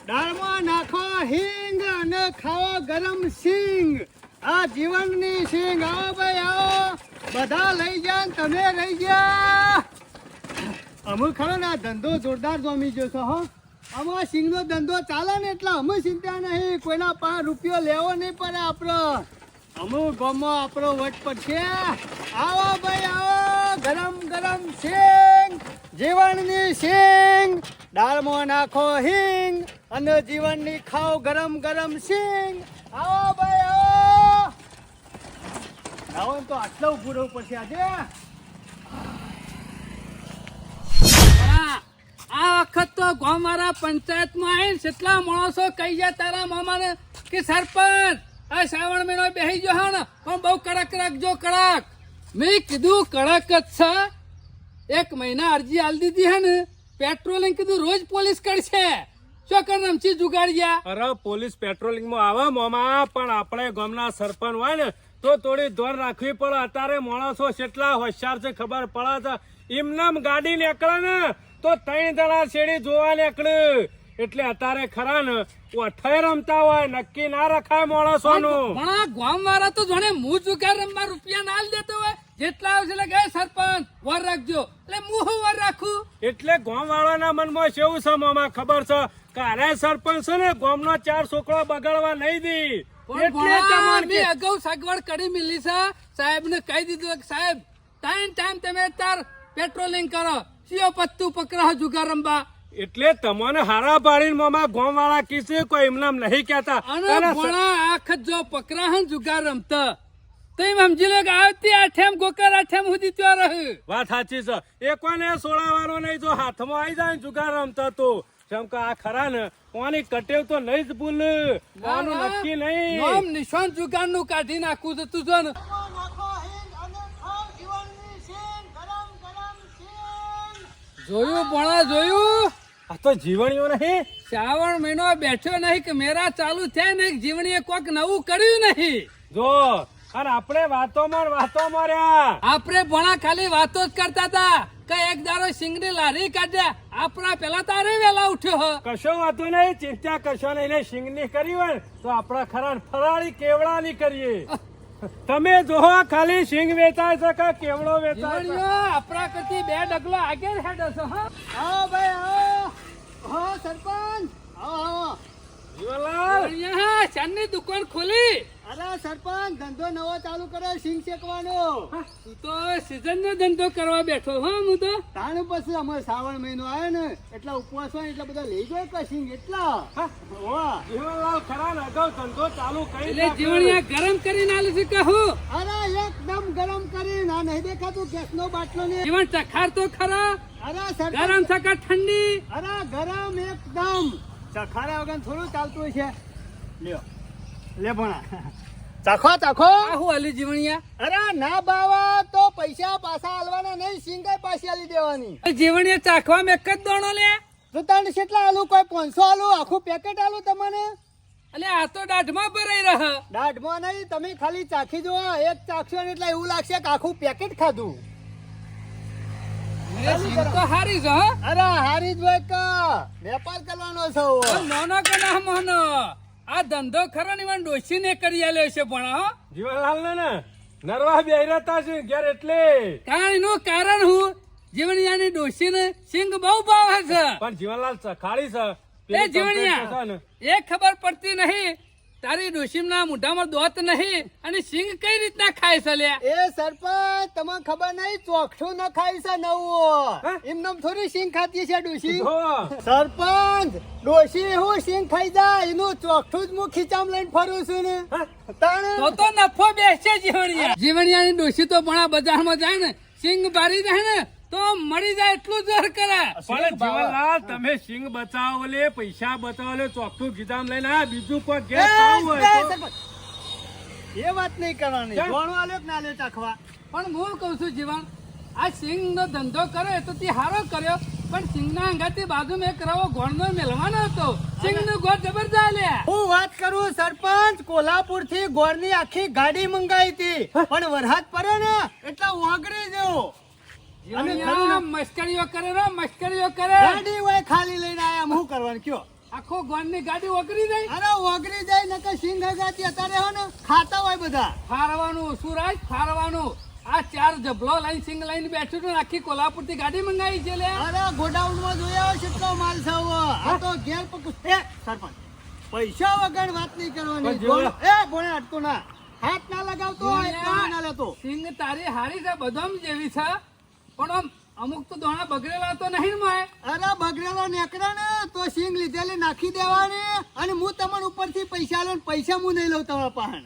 દાળમાં નાખો હિંગ અને ખાઓ ગરમ સિંગ. આ જીવનની સિંગ. આવો ભાઈ આવો, બધા લઈ જા ને તમે રહી જા. અમે ખરો ને આ ધંધો જોરદાર જોમી ગયો છો હો. આમાં સિંગનો ધંધો ચાલે ને એટલે અમે ચિંતા નહીં, કોઈના ₹5 લેવો નહીં પડે આપણો. અમુ ગામમાં આપણો વટ પડશે. આવો ભાઈ આવો, ગરમ ગરમ સિંગ, જીવનની સિંગ. દાળમાં નાખો હિંગ અને જીવનની ખાઓ ગરમ ગરમ સિંગ. આવો ભાઈ આવો. આવો ને તો આટલો ઉભું રહેવું પડશે આજે. આ વખત તો ગોમારા પંચાયતમાં આવીને કેટલા માણસો કહી ગયા તારા મામાને કે સરપંચ આ શ્રાવણ મહિનો બેસી ગયો હા ને પણ બહુ કડક રાખજો કડક. મેં કીધું કડક જ છે. 1 મહિના અરજી આલી દીધી હે ને, પેટ્રોલિંગ કીધું રોજ પોલીસ કરશે. શું કર નમચી જુગાડ્યા? અરે પોલીસ પેટ્રોલિંગ માં આવે મોમાં, પણ આપણે ગામના સરપંચ હોય ને તો થોડી ધોર રાખવી પડે. અત્યારે માણસો કેટલા હોશિયાર છે ખબર પડે છે. એમનામ ગાડી નીકળે ને તો 3 જણા શેરી જોવા નીકળે. એટલે અત્યારે ખરા ને ઓઠાઈ રમતા હોય, નક્કી ના રખાય માણસોનું. પણ આ ગામ વાળા તો જાણે હું જુગાર રમવા રૂપિયા ના આલી દેતો હોય. જેટલા આવશે એટલે ગયા સરપંચ વર રાખજો, એટલે હું વર રાખું. એટલે ગામ વાળાના મનમાં કેવું છે મામા ખબર છે કે અરે સરપંચ છે ને ગામનો 4 છોકરા બગાડવા નહીં દી. એટલે મેં અગાઉ સગવડ કરી મિલી છે. સાહેબ ને કહી દીધું કે સાહેબ ટાઈમ તમે તાર પેટ્રોલિંગ કરો, સીઓ પત્તું પકડા જુગાર રમવા. એટલે તમને હારા પાડીને મામા ગામ વાળા કીધે કોઈ એમનામ નહીં કહેતા. અને ભણા આખ જો પકડા હે જુગાર રમતા તો એમ સમજી લો કે આવતી આઠેમ ગોકર આઠેમ સુધી ત્યાં રહે. વાત સાચી છે. એ કોને સોડાવાનો નહીં, જો હાથમાં આવી જાય જુગાર રમતા તો જેમ કે આ ખરા ને કોની કટેવ તો નહીં જ ભૂલ. કોનું નક્કી નહીં. નામ નિશાન જુગાર નું કાઢી નાખું તો તું જો ને. જોયું ભણા જોયું? આ તો જીવણીઓ નહીં. શ્રાવણ મહિનો બેઠો નહીં કે મેરા ચાલુ થયા નહીં, જીવણીએ કોક નવું કર્યું નહીં. જો અને આપણે વાતોમાં રહ્યા. આપણે ભણા ખાલી વાતો જ કરતા હતા કે એક દારો સિંગની લારી કાઢ્યા. આપણા પેલા તારે વેલા ઉઠ્યો. કશો વાતું નહીં, ચિંતા કશો નહીં. સિંગ ની કરી હોય ને તો આપડા ખરા ફરાળી કેવડા ની કરીએ. તમે જોવો ખાલી સિંગ વેચાય છે કે કેવડો વેચાય છે. આપણા કરતી 2 ડગલો આગળ હેડો છો. આવો ભાઈ આવો. હા સરપંચ આવો. જીવનલાલ ચાંદની દુકાન ખોલી. અરે સરપંચ ધંધો નવો ચાલુ કર્યો સિંગ શેકવાનો. તું તો સીઝન નો ધંધો કરવા બેઠો હો. હું તો તાણ પછી અમે શ્રાવણ મહિનો આવ્યો ને એટલા ઉપવાસ હોય એટલે બધા લઈ ગયો કે સિંગ એટલા. જીવનલાલ ખરા ને અગાઉ ધંધો ચાલુ કરી એટલે જીવણિયા ગરમ કરીને આલું છું કહું. અરે એકદમ ગરમ કરીને. આ નહીં દેખાતું ગેસ નો બાટલો ને. જીવન ચખાર તો ખરા. અરે સરપંચ ગરમ ચખાર ઠંડી. અરે ગરમ એકદમ. ચખારા વગર થોડું ચાલતું છે. લ્યો લે ભણા ચાખો ચાખો. આહુ અલી જીવણિયા. અરે ના બાવા તો પૈસા પાછા આલવાના નહીં, સિંગાઈ પાછી આલી દેવાની. જીવણિયા ચાખવામાં એક જ દોણો લે. તો તને કેટલા આલુ? કોઈ 500 આલુ? આખું પેકેટ આલુ તમને? એટલે આ તો દાઢમાં ભરાઈ રહે. દાઢમાં નહીં, તમે ખાલી ચાખી જો. એક ચાખશો ને એટલે એવું લાગશે કે આખું પેકેટ ખાધું. તો હારી છે હો. અરે હારી જ હોય કા વેપાર કરવાનો છે. મોનો કે ના મોનો, આ ધંધો ખરો ને મને ડોસી ને કરી આલ્યો છે. પણ જીવનલાલ ને નરવા બેહરતા છે ઘેર એટલે. એનું કારણ હું જીવણિયાની ડોસી ને સિંગ બહુ ભાવે છે. પણ જીવનલાલ ચખાડી છે એ જીવણિયા એ ખબર પડતી નહીં તારી ડોસીમના મોઢામાં દોત નહીં અને સિંગ કઈ રીતના ખાય છે લે. એ સરપંચ તમને ખબર નહીં ચોકઠું ન ખાય છે નવું. એમને થોડી સિંગ ખાતી છે ડોસી. સરપંચ ડોસી હું સિંગ ખાઈ જાય એનું ચોકઠું જ હું ખીચામાં લઈને ફરું છું ને. તો નફો બેસે જીવણિયા. જીવણિયાની ડોસી તો પણ બજારમાં જાય ને સિંગ બારી જાય ને તો મળી જાય એટલું જોર કરે. પણ જીવનલાલ તમે સિંગ બચાવો લે, પૈસા બચાવો લે, ચોખ્ખું ગીધામ લઈને આ બીજું કોઈ ગેસ ખાવું હોય તો. એ વાત નહીં કરવાની. જોણો આલ્યો કે ના આલ્યો ચાખવા. પણ હું કઉ છું જીવન આ સિંગ નો ધંધો કર્યો તો તે હારો કર્યો, પણ સિંગ ના અંગાથી બાજુમાં એક રવો ગોળનો મેલવાનો હતો. સિંગ નું ગોળ જબરદસ્ત લે. હું વાત કરું સરપંચ, કોલ્હાપુર થી ગોળની આખી ગાડી મંગાવી હતી, પણ વરસાદ પડ્યો ને એટલે ઓગળી જેવો. મસ્કરીઓ કરે રો મસ્કરીઓ કરે. ગાડી હોય ખાલી લઈને આયા. હું કરવાનું કયો? આખો ગોનની ગાડી ઓગરી જાય. અરે ઓગરી જાય નકર સિંગ હગાતી અત્યારે હો ને ખાતા હોય બધા. ફારવાનું શું રાજ ફારવાનું. આ 4 જબલો લઈને સિંગ લઈને બેઠું છું ને આખી કોલ્હાપુર થી ગાડી મંગાવી છે લે. અરે ગોડાઉન માં જોયા કેટલો માલ છે હો. આ તો ઘેર પકું એ સરપંચ પૈસા વગર વાત નહીં કરવાની. પણ જોયા. એ ભણે અટકો ના હાથ ના લગાવતો હોય કામ ના લેતો. સિંગ તારી હારી છે બધામ જેવી છે પણ આમ અમુક તો દોણા બગડેલા તો નહીં ને માય. અરે બગડેલો નેકડા ને તો સિંગ લીધેલી નાખી દેવાની અને હું તમારા ઉપરથી પૈસા લઉં પૈસા હું નહીં લઉં તમારા પાસે.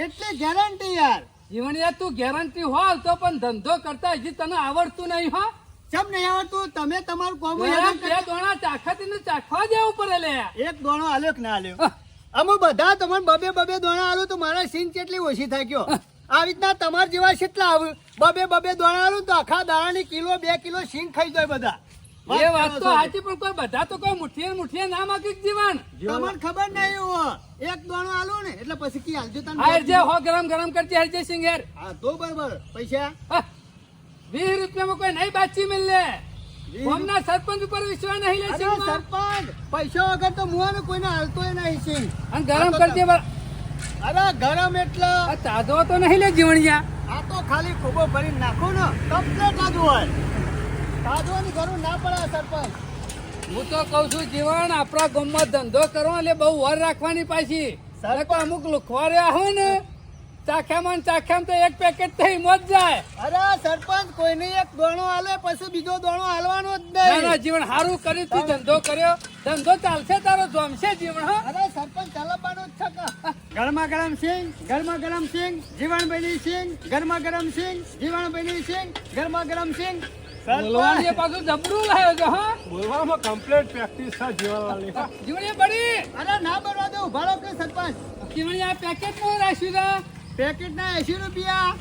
એટલે ગેરંટી યાર. જીવણિયા તું ગેરંટી હોલ તો પણ ધંધો કરતા હજી તને આવડતું નહીં હો. સમ નહીં આવડતું તમે તમારું કોમ બે દોણા ચાખાતી ને ચાખવા દેવું પડે લે. એક દોણો આલ્યો કે ના આલ્યો અમે બધા તમને બબે દોણા આલું તો મારા સિંગ કેટલી ઓછી થાય ગયો. આ રીતના તમારા જેવા કેટલા આવે બબે દોણા આલું તો આખા દાણાની કિલો 2 કિલો સિંગ ખાઈ જાય બધા. એ વાત તો સાચી પણ કોઈ બધા તો કોઈ મુઠ્ઠીએ ના માગી જીવન. તમને ખબર નહીં હો એક દોણો આલું ને એટલે પછી કી આલજો તમે. હાર જે હો ગરમ કરતી હાર જે સિંગ યાર. હા તો બરાબર પૈસા 20 રૂપિયામાં કોઈ નહીં બાચી મિલે. ગામના સરપંચ ઉપર વિશ્વાસ નહીં લે અરે સિંગમાં. સરપંચ પૈસા વગર તો મુઆને કોઈને હાલતોય નહીં સિંગ. અને ગરમ કરતી અરે ગરમ એટલે તાજો તો નહીં લે જીવણિયા. આ તો ખાલી ખોબો ભરીને નાખો ને કમ્પ્લેટ તાજુ હોય. તાજવાની જરૂર ના પડે સરપંચ. હું તો કઉ છું જીવન આપણા ગામમાં ધંધો કરો એટલે બહુ વર રાખવાની પાછી. સરપંચ અમુક લુખવાર્યા હોય ને ચાખ્યામાં તો એક પેકેટ થઈ મોજ જાય. અરે સરપંચ કોઈને એક દોણો આલે પછી બીજો દોણો આલવાનો જ ના નહીં. ના જીવન સારું કર્યું તું ધંધો કર્યો. ધંધો ચાલશે તારો જોમશે જીવન. હા અરે સરપંચ ચલાવવાનો જ છે કે. ગરમા ગરમ સિંગ જીવણભાઈની સિંગ ગરમા ગરમ સિંગ જીવણભાઈની સિંગ ગરમા ગરમ સિંગ. બોલવાની એ પાછું જબરું લાવ્યો છે. હા બોલવામાં કમ્પ્લીટ પ્રેક્ટિસ છે જીવનવાળી. જીવણીયા બળી અરે ના બનવા દો ઉભારો કે સરપંચ. જીવણીયા પેકેટ નું રાખ્યું છે. પેકેટ ના 80 રૂપિયા.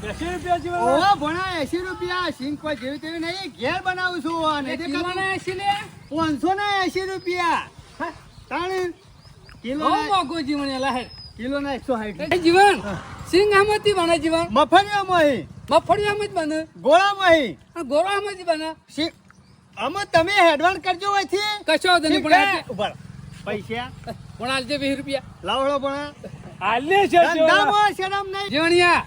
80 રૂપિયા જીવન. ઓહો ભણા 80 રૂપિયા સિંગ કોઈ જેવી તેવી નહીં ઘેર બનાવું છું અને કિલોના 80 લે. 500 ના 80 રૂપિયા. તાણે કિલો બહુ મોંઘું જીવણીયા લાહે. કિલો ના 160. એ જીવન સિંગ આમાંથી બને જીવન. મફળિયામાં મફળિયામાં જ બને. ગોળામાં અને ગોળામાં જ બને. અમે તમે હેડવાન કરજો અહીંથી. કશો વાંધો નહીં પણ આજે- ઉભા રહો. પૈસા પણ આલજે 20 રૂપિયા. લાવડો પણ આલે છે જીવન. ધંધામાં શરમ નહીં. જીવણિયા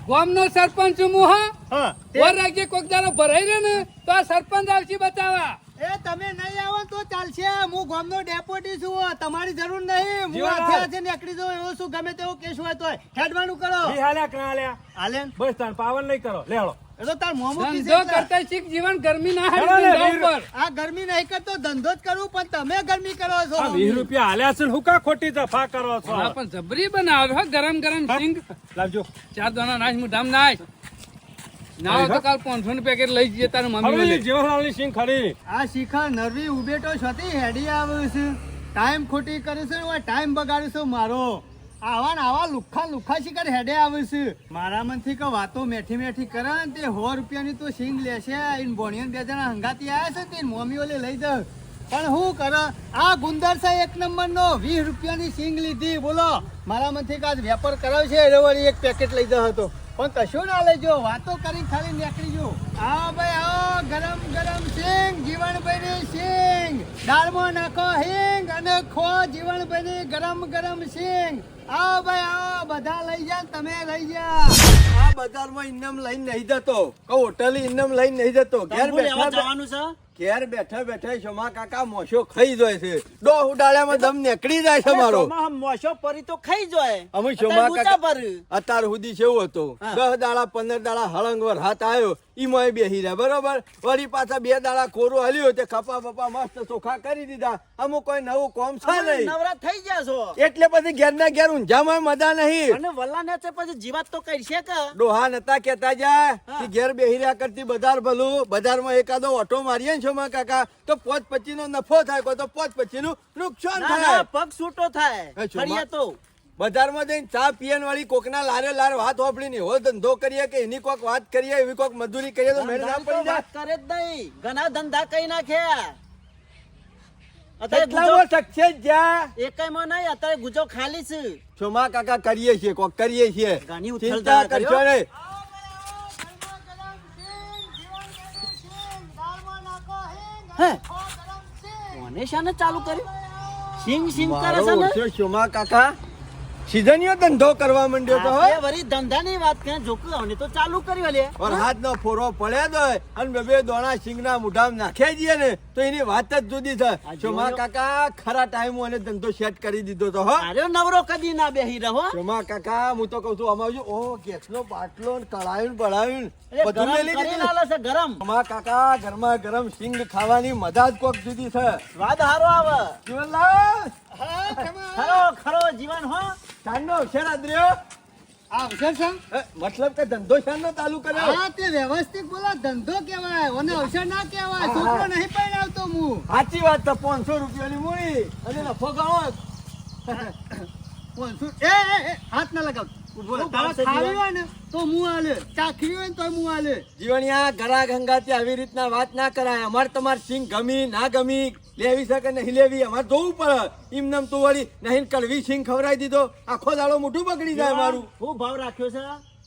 ગામનો સરપંચ હું હા હા વર રાખીએ કોક દાડો ભરાઈ રહે ને તો આ સરપંચ આવશે બતાવવા. એ તમે નહીં આવો તો ચાલશે. હું ગામનો ડેપ્યુટી છું. તમારી જરૂર નહીં. હું જીવન હાથે હાથે નીકળી જાઉં એવો શું ગમે તેવો કેસ હોય તો હેડવાનું કરો. ઈ હાલ્યા કે ના હાલ્યા? હાલે બસ તાર પાવન નહીં કરો લે હાલો. એ તો તાર મોમો પીસે ધંધો એટલે. કરતા શીખ જીવન ગરમી ના ચાલો હારી ને, ધંધા વીર. ઉપર. આ ગરમી નહીં કરતો ધંધો જ કરું પણ તમે ગરમી કરો છો. આ 20 રૂપિયા હાલ્યા છે ને હું કા ખોટી જફા કરો છો? હા, પણ જબરી બનાવે હો ગરમ સિંગ. લાવજો. 4 દાણા નાશ મુઠામ નાશ. ના હોય તો કાલ 500 નું પેકેટ લઈ જઈએ તારી મમ્મી હવે મને. જીવનવાળી સિંગ ખરી. આ શિખર નરવી ઉભેટો છતી હેડી આવે છે. ટાઈમ ખોટી કરે છે ને ટાઈમ બગાડે છે મારો. આવા ને આવા લુખા શિખર હેડે આવે છે. મારા મનથી કે વાતો મેઠી કરે ને તે 100 રૂપિયાની તો સિંગ લેશે. ઈન ભોણિયન 2 જણા હંગાતી આવ્યા છે તે મમ્મી ઓલે લઈ જાવ. પણ હું કરે આ ગુંદર છે 1 નંબરનો 20 રૂપિયાની સિંગ લીધી. બોલો મારા મનથી કે આજ વેપાર કરાવ છે એટલે વળી એક પેકેટ લઈ જતો હતો. પણ કશું ના લેજો વાતો કરી ખાલી નીકળી જો. આવો ભાઈ આવો ગરમ સિંગ જીવણભાઈની સિંગ. દાળમાં નાખો હિંગ અને ખો જીવણભાઈની ગરમ સિંગ. આવો ભાઈ આવો બધા લઈ જા ને તમે લઈ જા. આ બજારમાં ઇનામ લઈને નહીં જતો. હોટલ ઇનામ લઈને નહીં જતો. ઘેર બેઠા શમા કાકા મોશો ખાઈ જાય છે. ડો ઉડાડ્યામાં દમ નીકળી જાય છે મારો. મોશો પરી તો ખાઈ જાય. અમે અત્યારે શમા ઊંચા કાકા પર. અત્યાર સુધી કેવું હતું 10 દાડા 15 દાડા હળંગવર હાથ આવ્યો ઈમાં બેહી રહ્યા બરોબર. વળી પાછા 2 દાડા કોરું હલ્યું તે ખપા બપા મસ્ત ચોખા કરી દીધા. અમુક કોઈ નવું કોમ છે અમે નહીં નવરા થઈ ગયા છો. એટલે પછી ઘેર ના ઘેર ઊંઝામાં મજા નહીં. અને વલ્લાને છે પછી જીવાત તો કરશે કે ડોહા નતા કેતા જાય કે ઘેર બેહી રહ્યા કરતી બજાર ભલું. બજારમાં એકાદો ઓટો મારીએ ને શમા કાકા તો 5.25 નો નફો થાય કોઈ તો 5.25 નું નુકસાન ના થાય. ના પગ છૂટો થાય એ છો, ફરીએ તો બજારમાં જઈને ચા પીએન વાળી કોકના લારે લાર વાત હોપડી ની હો ધંધો કરીએ કે એની કોક વાત કરીએ એવી કોક મજૂરી કરીએ તો મેળ ના ધંધાની તો પડી જાય. વાત કરે જ નહીં. ઘણા ધંધા કઈ નાખ્યા અત્યારે કેટલામાં સક્સેસ જ્યાં એકમાં નહીં અત્યારે ગુજો ખાલી છે. શોમા કાકા કરીએ છીએ કોક કરીએ છીએ ઘણી ચિંતા ઉથલતા કરશો નહીં. હે? ઓને શાને ચાલુ કર્યું સિંગ સિંગ કરે મારો છે ને ઓછો શોમા કાકા સીઝનીયો ધંધો કરવા માંડ્યો તો આપણે વળી ધંધાની વાત કરે જોકું ઓને તો ચાલુ કર્યું લે ઓર હાથનો ફોરો પડ્યો તો અને બે બે દોણા સિંગના મુઢામાં નાખ્યા જઈએ ને તો એની વાત જ જુદી છે શોમા કાકા ખરા ટાઈમ અને ધંધો સેટ કરી દીધો તો હો અરે નવરો કદી ના બેહી રહો શોમા કાકા હું તો કહું છું અમારું ઓ ગેસનો બાટલો ને કળાયું બળાયું અરે બધું ગરમ મેલી કરી દીધું લાલે છે ગરમ શોમા કાકા ગરમા ગરમ સિંગ ખાવાની મજા જ કોક જુદી છે સ્વાદ હારો આવે જીવનલાલ હા ખેમા ખરો ખરો જીવન હો શાનનો અવસર આદર્યો આ અવસર છે મતલબ કે ધંધો શાનનો ચાલુ કર્યો હા તે વ્યવસ્થિત બોલા ધંધો કહેવાય અને અવસર ના કહેવાય છોકરો નહીં પરણાવતો હું સાચી વાત તો 500 રૂપિયાની મૂડી અને નફો ગણો 500 એ હાથ ના લગાવ બોલો, તારા પાંચસો ખાવી જીવન. હોય ને તો મું આલે ચાખવી હોય ને તો મું આલે જીવણિયા ઘરા ગંગાથી આવી રીતના વાત ના કરાય અમાર તમાર સિંગ ગમી ના ગમી લેવી છે કે નહીં લેવી અમારે જોવું પડે એમ તું વળી નહીં કડવી સિંગ ખવડાવી દીધો આખો દાડો મોઢું બગડી જાય મારું હું ભાવ રાખ્યો છે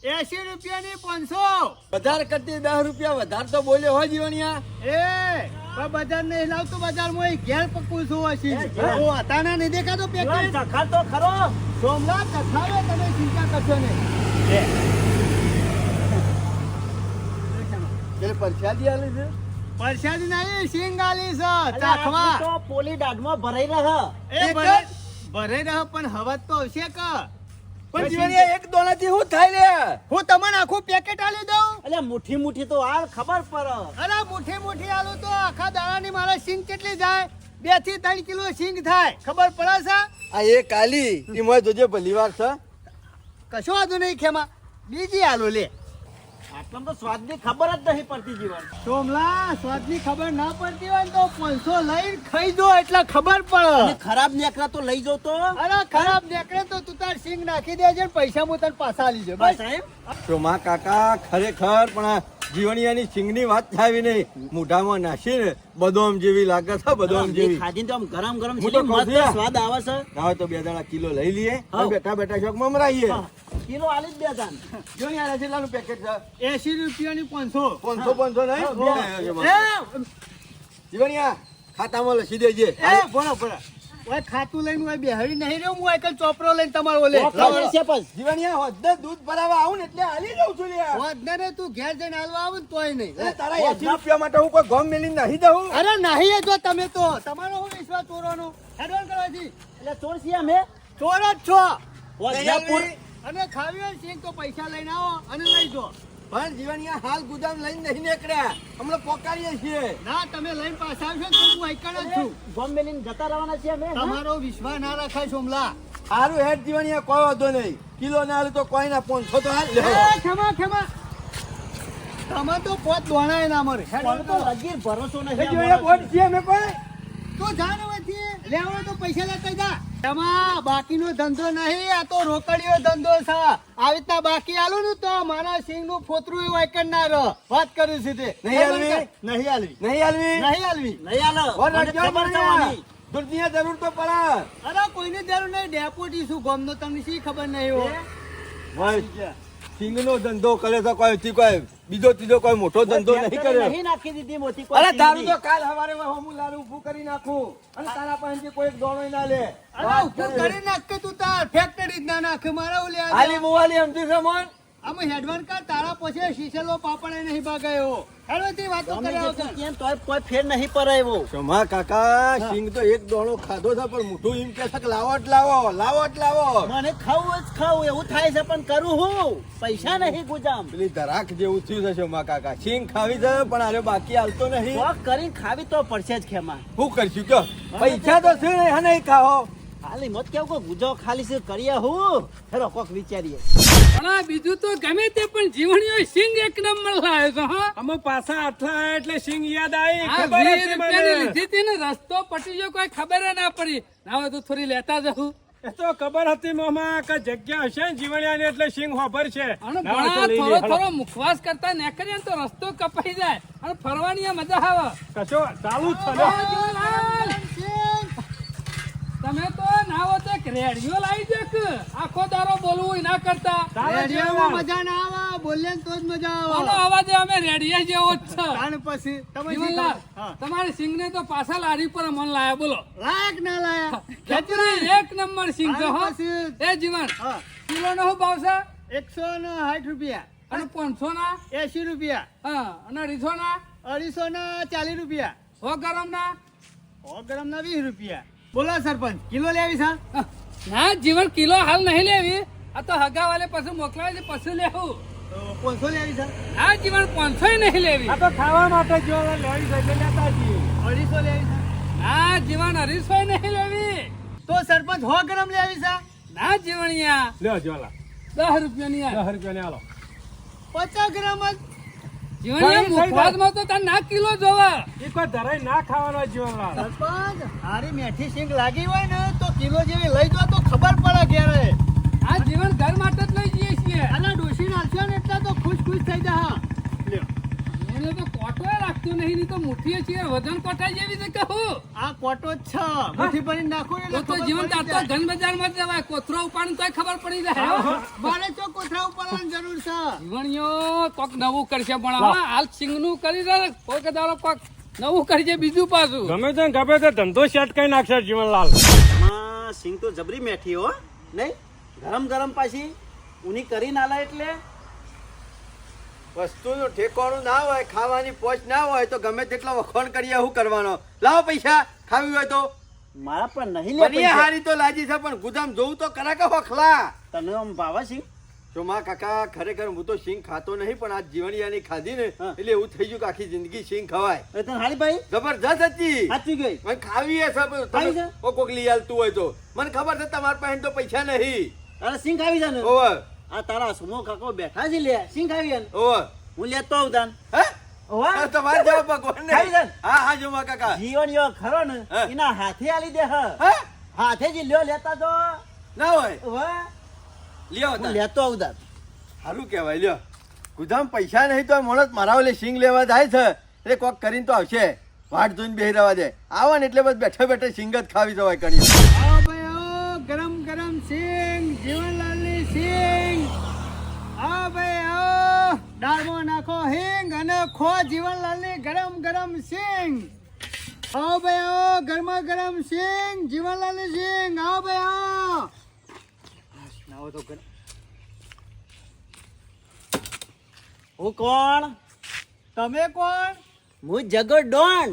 80 રૂપિયાની 500 વધારે કરતી 10 રૂપિયા વધારે તો બોલ્યો હોય જીવણિયા એ પણ બજાર નહીં લાવતો બજારમાં એ ઘેર પકવું છું હસી એ, ઓ અતાના નહીં દેખાતો જીવન પેકેટ ચખાડ તો ખરો સોમનાથ કથાવે તમે ચિંતા કરશો નહીં એટલે પરસાદી આલી છે પરસાદી નહીં સિંગ આલી છે અરે ચાખવા આપણી તો પોલી દાઢમાં ભરાઈ રહે એ ભરે રહ પણ હવે તો આવશે કે પણ જીવણિયા એક દોણાથી શું થાય લે હું તમને આખું પેકેટ આલી દઉં એટલે મુઠ્ઠી મુઠ્ઠી તો હાલ ખબર પડે અરે મુઠ્ઠી મુઠ્ઠી આલું તો આખા દાડાની મારે સિંગ કેટલી થાય 2 થી 3 કિલો સિંગ થાય ખબર પડે છે આ એક આલી એમાં જોજે ભલીવાર છે કશો વાંધો નહીં ખેમા બીજી આલો લે આટલામાં તો સ્વાદની ખબર જ નહીં પડતી જીવન સોમલા સ્વાદની ખબર ના પડતી હોય ને તો 500 લઈને ખાઈ દો એટલે ખબર અને પડે ખરાબ નીકળા તો લઈ જાવ તો અરે ખરાબ નીકળે તો તું તાર સિંગ નાખી દેજે ને પૈસા હું તને પાછા આલી દે બસ બસ સાહેબ શોમા કાકા ખરેખર પણ આ જીવણિયાની સિંગની વાત થાવી નહીં મોઢામાં નાખીને બદામ જેવી લાગે છે બદામ જેવી ખાધી તો આમ ગરમ ગરમ હું તો છે કહું મસ્ત છું. સ્વાદ આવે છે હવે તો 2 દાડા કિલો લઈ લઈએ હા. અને બેઠા બેઠા શોખ મમરાઈએ હા, કિલો આલી જ બે તાન જીવણિયા કેટલાનું પેકેટ છે 80 રૂપિયાની 500 500 નહીં એ જીવણિયા ખાતામાં લખી દેજે એ ભણો ભણો ઓય ખાતું લઈને ઓય બેહરી નહીં રહ્યો હું એક ચોપરો લઈને તમારો ઓલે ખબર છે પછી જીવણિયા હોદ્દે દૂધ ભરાવા આવું ને એટલે હાલી જાઉં છું લ્યા વધને તું ઘેર જઈને હાલવા આવું ને તોય નહીં અરે તારા 80 રૂપિયા માટે હું કોઈ ગમ મેલી નહીં દઉં અરે નહીં જો તમે તો તમારો હું વિશ્વાસ ચોરોનો હેડવાન કરવાથી એટલે ચોર છીએ અમે ચોર જ છો વજ્જાપુર અને ખાવી હોય સિંગ તો પૈસા લઈને આવો અને લઈ જો પણ જીવણિયા હાલ ગુદામ લઈને નહીં નીકળ્યા હમણાં પોકારીએ છીએ ના તમે લઈને પાછા આવશો ને તો હું એકડ જ છું ગોમ મેલીને જતા રહેવાના છીએ અમે હા? તમારો વિશ્વાસ ના રખાય સોમલા સારું હેડ જીવણિયા કોઈ વાંધો નહીં કિલો ના હાલે તો કોઈ ના 500 તો હાલ લ્યો. એ ખેમા ખેમા તમે તો પોત દોણાય ના મરે પણ તો લગીર ભરોસો એ નથી જીવણિયા અમારો. બોટ છીએ અમે પણ તો જાણ હોયથી લેવાનો તો પૈસા લેતા જા એમાં બાકીનો ધંધો નહીં આ તો રોકડીયો ધંધો છે આવી રીતના બાકી આલું ને તો મારા સિંગ નું ફોતરું એવું એકડ ના રહ વાત કરું છું તે નહીં હાલવી? નહીં હાલવી નહીં હાલવી નહીં હાલવી નહીં હાલો. બોલ મને રડજો ખબર છે જીવણિયા. આની. દૂધની જરૂર તો પડે અરે કોઈને જરૂર નહીં ડેપોટી શું ગોમનો તમને શી ખબર નહીં હો ભાઈ સિંગનો ધંધો કરે તો કોઈ બીજો ત્રીજો કોઈ મોટો ધંધો નહીં કર્યો નહીં નાખી દીધી મોટી કોઈ અરે તારું ચીઝની. તો કાલ હવારે હું લારું ઊભું કરી નાખું અને તારા પાસેથી કોઈ દોણો ના લે અરે ઊભું કરી નાખતે તું તાર ફેક્ટરી જ ના નાખે મારા ઓલે આલી મુવાલી સમજી છે મોન અમે હેડવાન કર તારા પછી શીશેલો પાપડે નહીં ભાગાયો હેડવાથી વાતો ગમે કર્યા જેટલું વગર. કેમ તોય કોઈ ફેર નહીં પરાયો શોમા કાકા સિંગ તો એક દોણો ખાધો છે પણ મોઢું એમ કે છે કે લાવો જ લાવો મને ખાવું જ ખાવું એવું થાય છે પણ કરું હું પૈસા નહીં ગુજામ પેલી ધરાક જેવું થયું છે શોમા કાકા સિંગ ખાવી છે પણ આરે બાકી હાલતો નહીં શોખ કરીને ખાવી તો પડશે જ ખેમા શું કરશું કયો પૈસા તો છે નહીં હા નહીં ખાઓ ખાલી મત કેવું કોઈ ગુજો ખાલી છે કરીએ હું હેરો કોક વિચારીએ પણ આ બીજું તો ગમે તે પણ જીવણીઓ સિંગ એક નંબર લાવ્યો છો હા અમે પાછા આટલા આયા એટલે સિંગ યાદ આવી આ ખબર 20 હતી રૂપિયાની મને. લીધી હતી ને રસ્તો પટી ગયો કોઈ ખબર ય ના પડી ના હોય તો થોડી લેતા જવું એ તો ખબર હતી મામા કે જગ્યા હશે ને જીવણિયાની એટલે સિંગ હોભર છે અને ના હોય તો ભણા લઈ થોડો લે, હાલો. થોડો મુખવાસ કરતા નીકળીએ ને તો રસ્તો કપાઈ જાય અને ફરવાની આ મજા આવે કશો ચાલુ જ છે લ્યો. આ જીવનલાલ, તમે તો ના હો તો રેડિયો લાવી દે કે આખો દારો બોલવું ના કરતા રેડિયોમાં મજા ના આવે, બોલે ને તો જ મજા આનો આવે. અવાજ અમે રેડિયો જેવો જ છે તાણ પછી તમે શી જીવનલાલ, કરો? હા. તમારી સિંગને તો પાછા લારી પર મન લાયા બોલો લાયક ના લાયા? ખેતરી એક નંબર સિંગ છે હો. તાણ પછી એ જીવન હા, કિલો નો શું ભાવ છે 160 રૂપિયા, અને 500 ના 80 રૂપિયા, હા અને 250 ના 240 રૂપિયા, 100 ગરમ ના 100 ગ્રામ ના 20 રૂપિયા. બોલો સરપંચ, કિલો લેવી છે? ના જીવન કિલો હાલ નહીં લેવી, આ તો હગા વાલે પછી મોકલાવે છે પછી લેવું. તો 500 લેવી છે? ના જીવન 500 નહીં લેવી. આ તો ખાવા માટે જો લેવી છે એટલે લેતા જઈએ. 250 લેવી છે? ના જીવન 250 નહીં લેવી. તો સરપંચ 100 ગ્રામ લેવી છે? ના જીવણિયા લ્યો જ્વાલા 10 રૂપિયાની યાર 10 રૂપિયા ને આલો. 50 ગ્રામ જ. જીવણિયા થઈ જાય. મુખવાદમાં તો તાર ના કિલો જોવા. એ કોઈ ધરાઈ ના ખાવાનો જીવનલાલ. સરપંચ, હારી મેઠી સિંગ લાગી હોય ને તો કિલો જેવી લઈ જો તો ખબર પડે ઘેરે. આ જીવન ઘર માટે જ લઈ જઈએ છીએ. આના ડોશી નાખશો ને એટલે તો ખુશ ખુશ થઈ જા. હા, લ્યો. એને તો કોટોય રાખતું નહીં, નહીં તો મુઠ્ઠીએ છીએ વજન કોટાઈ જેવી છે કહું. આ કોટો જ છે, મુઠ્ઠી ભરીને નાખો એટલે તો ખબર જીવન પડી તાર તો જાય. ઘન બજારમાં જ જવાય, કોથરો ઉપાડીને તોય ખબર પડી જાય. મારે તો કોથળા ઉપાડવાની જરૂર છે. જીવણીઓ કોક નવું કરશે પણ હવે હાલ સિંગનું કરી દે ને, કોઈક દાડો કોક નવું કરશે બીજું પાછું. ગમે તે ગમે તે ધંધો સેટ કરી નાખશે જીવનલાલ. માં સિંગ તો જબરી મેઠી હો નહીં, ગરમ ગરમ પાછી ઉની કરી નાલા એટલે વસ્તુનું ઠેકાણું ના હોય, ખાવાની પોચ ના હોય તો ગમે તેટલો વખોણ કરીએ શું કરવાનો? લાવો પૈસા, ખાવી હોય તો. મારા પણ નહીં લે બનીએ પૈસા. હારી તો લાજી છે પણ ગુદામ જોવું તો ખરા કે વખલા. તને આમ ભાવે સિંગ? જો માં કાકા ખરેખર હું તો સિંગ ખાતો નહીં પણ આ જીવણિયાની ખાધી ને હા. એટલે એવું થઈ ગયું કે આખી જિંદગી સિંગ ખવાય. એ તને હારી ભાઈ જબરજસ્ત હતી. સાચી ગઈ. મને ખાવી હે સબ. ખાવી છે? ઓ કોક લઈ આલતું હોય તો મને ખબર છે તમારા પાસે તો પૈસા નહીં. અરે સિંગ ખાવી છે ને? ઓવર આ તારા સુમો કાકો બેઠા છે લે સિંગ ખાવી છે ને? ઓવર હું લેતો આવું તાન. હે ઓવા તમારે જવાબ ભગવાન ને. ખાવી છે ને? હા હા જો માં કાકા. જીવન યો ખરો ને હા. એના હાથે આલી દે હ. હે હાથે જ લ્યો લેતા તો ના હોય ઓવા લ્યો હું તાર. લેતો આવું તાન. સારું કહેવાય લ્યો. ગુદામ પૈસા નહીં તો માણસ મારા ઓલે સિંગ લેવા જાય છે એટલે કોક કરીને તો આવશે. વાટ જોઈને બેહી રહેવા દે. આવો ને એટલે બસ બેઠે બેઠે સિંગ જ ખાવી જવાય કણી. આવો ભાઈ આવો, ગરમ ગરમ સિંગ, જીવનલાલની સિંગ. આવો ભાઈ આવો, દાળમાં નાખો હિંગ અને ખો જીવનલાલની ગરમ ગરમ સિંગ. આવો ભાઈ આવો, ગરમા ગરમ સિંગ, જીવનલાલની સિંગ. આવો ભાઈ આવો. નાવો તો ગરમ. હું કોણ? તમે કોણ? હું જગો ડોન.